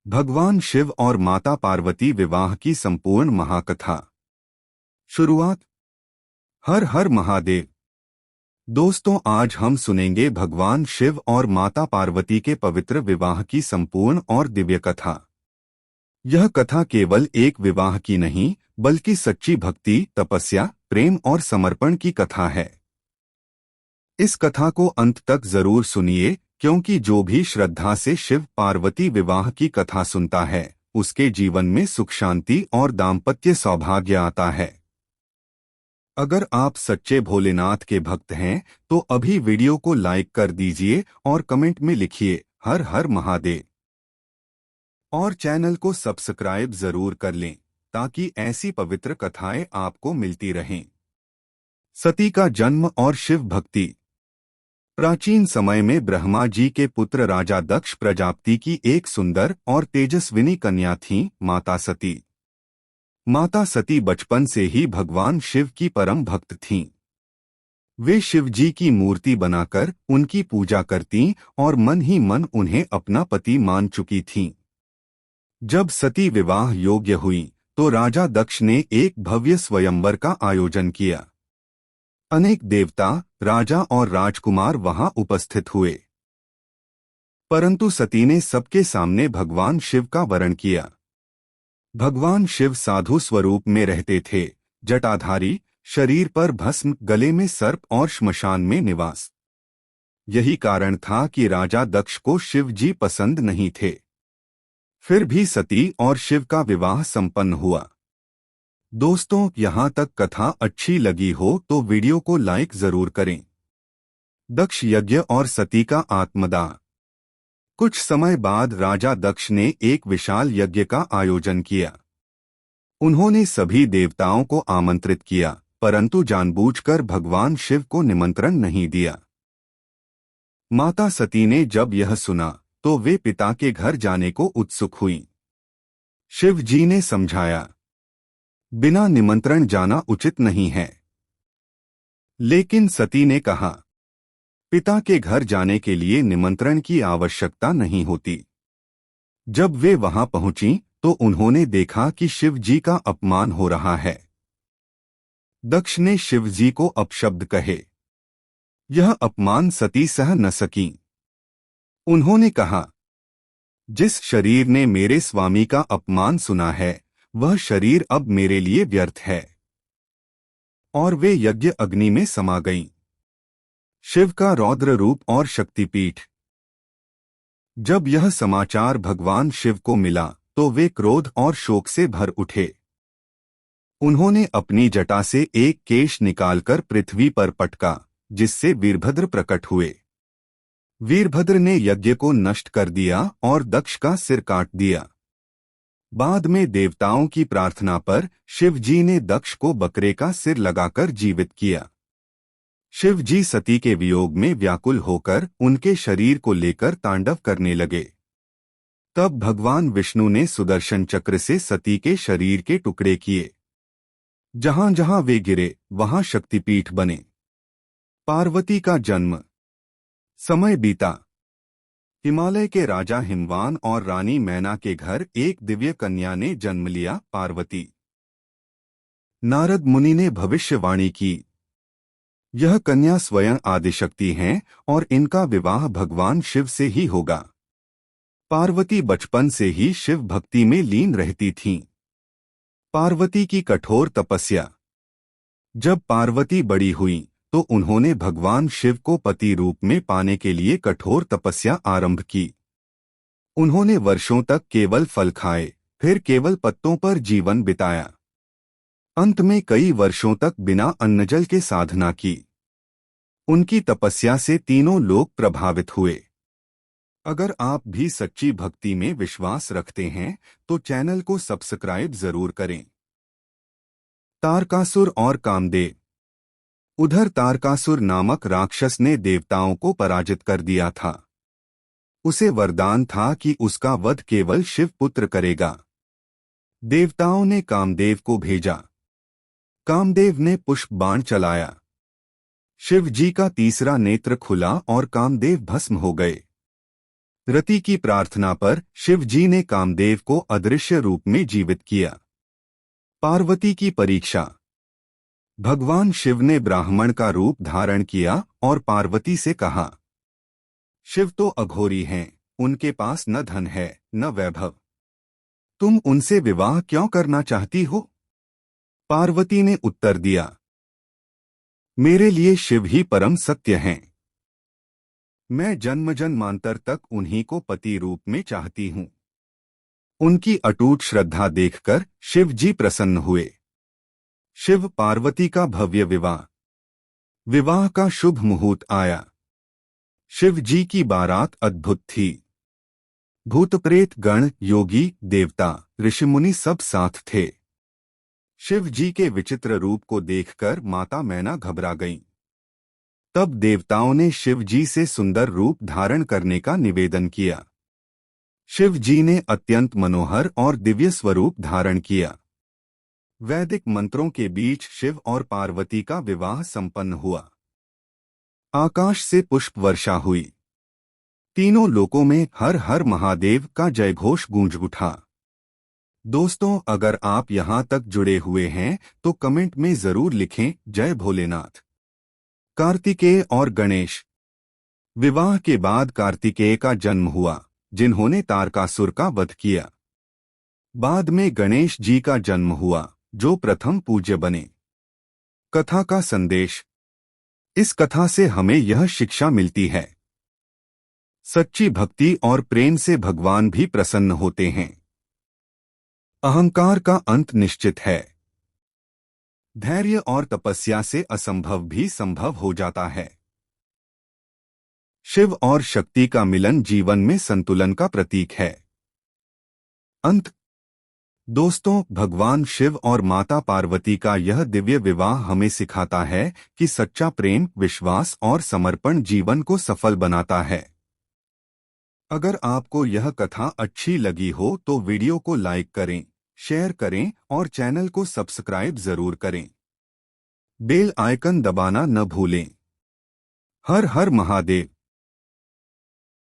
भगवान शिव और माता पार्वती विवाह की संपूर्ण महाकथा। शुरुआत। हर हर महादेव। दोस्तों, आज हम सुनेंगे भगवान शिव और माता पार्वती के पवित्र विवाह की संपूर्ण और दिव्य कथा। यह कथा केवल एक विवाह की नहीं, बल्कि सच्ची भक्ति, तपस्या, प्रेम और समर्पण की कथा है। इस कथा को अंत तक जरूर सुनिए, क्योंकि जो भी श्रद्धा से शिव पार्वती विवाह की कथा सुनता है, उसके जीवन में सुख, शांति और दाम्पत्य सौभाग्य आता है। अगर आप सच्चे भोलेनाथ के भक्त हैं, तो अभी वीडियो को लाइक कर दीजिए और कमेंट में लिखिए हर हर महादेव। और चैनल को सब्सक्राइब जरूर कर लें, ताकि ऐसी पवित्र कथाएं आपको मिलती रहें। सती का जन्म और शिव भक्ति। प्राचीन समय में ब्रह्मा जी के पुत्र राजा दक्ष प्रजापति की एक सुंदर और तेजस्विनी कन्या थीं, माता सती। माता सती बचपन से ही भगवान शिव की परम भक्त थीं। वे शिव जी की मूर्ति बनाकर उनकी पूजा करतीं और मन ही मन उन्हें अपना पति मान चुकी थीं। जब सती विवाह योग्य हुई, तो राजा दक्ष ने एक भव्य स्वयंवर का आयोजन किया। अनेक देवता, राजा और राजकुमार वहां उपस्थित हुए। परंतु सती ने सबके सामने भगवान शिव का वरण किया। भगवान शिव साधु स्वरूप में रहते थे, जटाधारी, शरीर पर भस्म, गले में सर्प और श्मशान में निवास। यही कारण था कि राजा दक्ष को शिव जी पसंद नहीं थे। फिर भी सती और शिव का विवाह संपन्न हुआ। दोस्तों, यहाँ तक कथा अच्छी लगी हो तो वीडियो को लाइक जरूर करें। दक्ष यज्ञ और सती का आत्मदाह। कुछ समय बाद राजा दक्ष ने एक विशाल यज्ञ का आयोजन किया। उन्होंने सभी देवताओं को आमंत्रित किया, परंतु जानबूझकर भगवान शिव को निमंत्रण नहीं दिया। माता सती ने जब यह सुना, तो वे पिता के घर जाने को उत्सुक हुईं। शिव जी ने समझाया, बिना निमंत्रण जाना उचित नहीं है। लेकिन सती ने कहा, पिता के घर जाने के लिए निमंत्रण की आवश्यकता नहीं होती। जब वे वहां पहुंची, तो उन्होंने देखा कि शिव जी का अपमान हो रहा है। दक्ष ने शिव जी को अपशब्द कहे। यह अपमान सती सह न सकीं। उन्होंने कहा, जिस शरीर ने मेरे स्वामी का अपमान सुना है, वह शरीर अब मेरे लिए व्यर्थ है। और वे यज्ञ अग्नि में समा गईं। शिव का रौद्र रूप और शक्तिपीठ। जब यह समाचार भगवान शिव को मिला, तो वे क्रोध और शोक से भर उठे। उन्होंने अपनी जटा से एक केश निकालकर पृथ्वी पर पटका, जिससे वीरभद्र प्रकट हुए। वीरभद्र ने यज्ञ को नष्ट कर दिया और दक्ष का सिर काट दिया। बाद में देवताओं की प्रार्थना पर शिव जी ने दक्ष को बकरे का सिर लगाकर जीवित किया। शिव जी सती के वियोग में व्याकुल होकर उनके शरीर को लेकर तांडव करने लगे। तब भगवान विष्णु ने सुदर्शन चक्र से सती के शरीर के टुकड़े किए। जहां जहां वे गिरे, वहां शक्तिपीठ बने। पार्वती का जन्म। समय बीता। हिमालय के राजा हिमवान और रानी मैना के घर एक दिव्य कन्या ने जन्म लिया, पार्वती। नारद मुनि ने भविष्यवाणी की, यह कन्या स्वयं आदिशक्ति हैं और इनका विवाह भगवान शिव से ही होगा। पार्वती बचपन से ही शिव भक्ति में लीन रहती थीं। पार्वती की कठोर तपस्या। जब पार्वती बड़ी हुई, तो उन्होंने भगवान शिव को पति रूप में पाने के लिए कठोर तपस्या आरंभ की। उन्होंने वर्षों तक केवल फल खाए, फिर केवल पत्तों पर जीवन बिताया। अंत में कई वर्षों तक बिना अन्नजल के साधना की। उनकी तपस्या से तीनों लोग प्रभावित हुए। अगर आप भी सच्ची भक्ति में विश्वास रखते हैं, तो चैनल को सब्सक्राइब जरूर करें। तारकासुर और कामदेव। उधर तारकासुर नामक राक्षस ने देवताओं को पराजित कर दिया था। उसे वरदान था कि उसका वध केवल शिव पुत्र करेगा। देवताओं ने कामदेव को भेजा। कामदेव ने पुष्प बाण चलाया। शिव जी का तीसरा नेत्र खुला और कामदेव भस्म हो गए। रति की प्रार्थना पर शिव जी ने कामदेव को अदृश्य रूप में जीवित किया। पार्वती की परीक्षा। भगवान शिव ने ब्राह्मण का रूप धारण किया और पार्वती से कहा, शिव तो अघोरी हैं, उनके पास न धन है न वैभव, तुम उनसे विवाह क्यों करना चाहती हो? पार्वती ने उत्तर दिया, मेरे लिए शिव ही परम सत्य हैं। मैं जन्म जन्मांतर तक उन्हीं को पति रूप में चाहती हूँ। उनकी अटूट श्रद्धा देखकर शिव जी प्रसन्न हुए। शिव पार्वती का भव्य विवाह। विवाह का शुभ मुहूर्त आया। शिव जी की बारात अद्भुत थी। भूत प्रेत गण, योगी, देवता, ऋषिमुनि सब साथ थे। शिव जी के विचित्र रूप को देखकर माता मैना घबरा गईं। तब देवताओं ने शिव जी से सुंदर रूप धारण करने का निवेदन किया। शिव जी ने अत्यंत मनोहर और दिव्य स्वरूप धारण किया। वैदिक मंत्रों के बीच शिव और पार्वती का विवाह संपन्न हुआ। आकाश से पुष्प वर्षा हुई। तीनों लोकों में हर हर महादेव का जयघोष गूंज उठा। दोस्तों, अगर आप यहां तक जुड़े हुए हैं तो कमेंट में जरूर लिखें जय भोलेनाथ। कार्तिकेय और गणेश। विवाह के बाद कार्तिकेय का जन्म हुआ, जिन्होंने तारकासुर का वध किया। बाद में गणेश जी का जन्म हुआ, जो प्रथम पूज्य बने। कथा का संदेश। इस कथा से हमें यह शिक्षा मिलती है, सच्ची भक्ति और प्रेम से भगवान भी प्रसन्न होते हैं। अहंकार का अंत निश्चित है। धैर्य और तपस्या से असंभव भी संभव हो जाता है। शिव और शक्ति का मिलन जीवन में संतुलन का प्रतीक है। अंत। दोस्तों, भगवान शिव और माता पार्वती का यह दिव्य विवाह हमें सिखाता है कि सच्चा प्रेम, विश्वास और समर्पण जीवन को सफल बनाता है। अगर आपको यह कथा अच्छी लगी हो तो वीडियो को लाइक करें, शेयर करें और चैनल को सब्सक्राइब जरूर करें। बेल आइकन दबाना न भूलें। हर हर महादेव।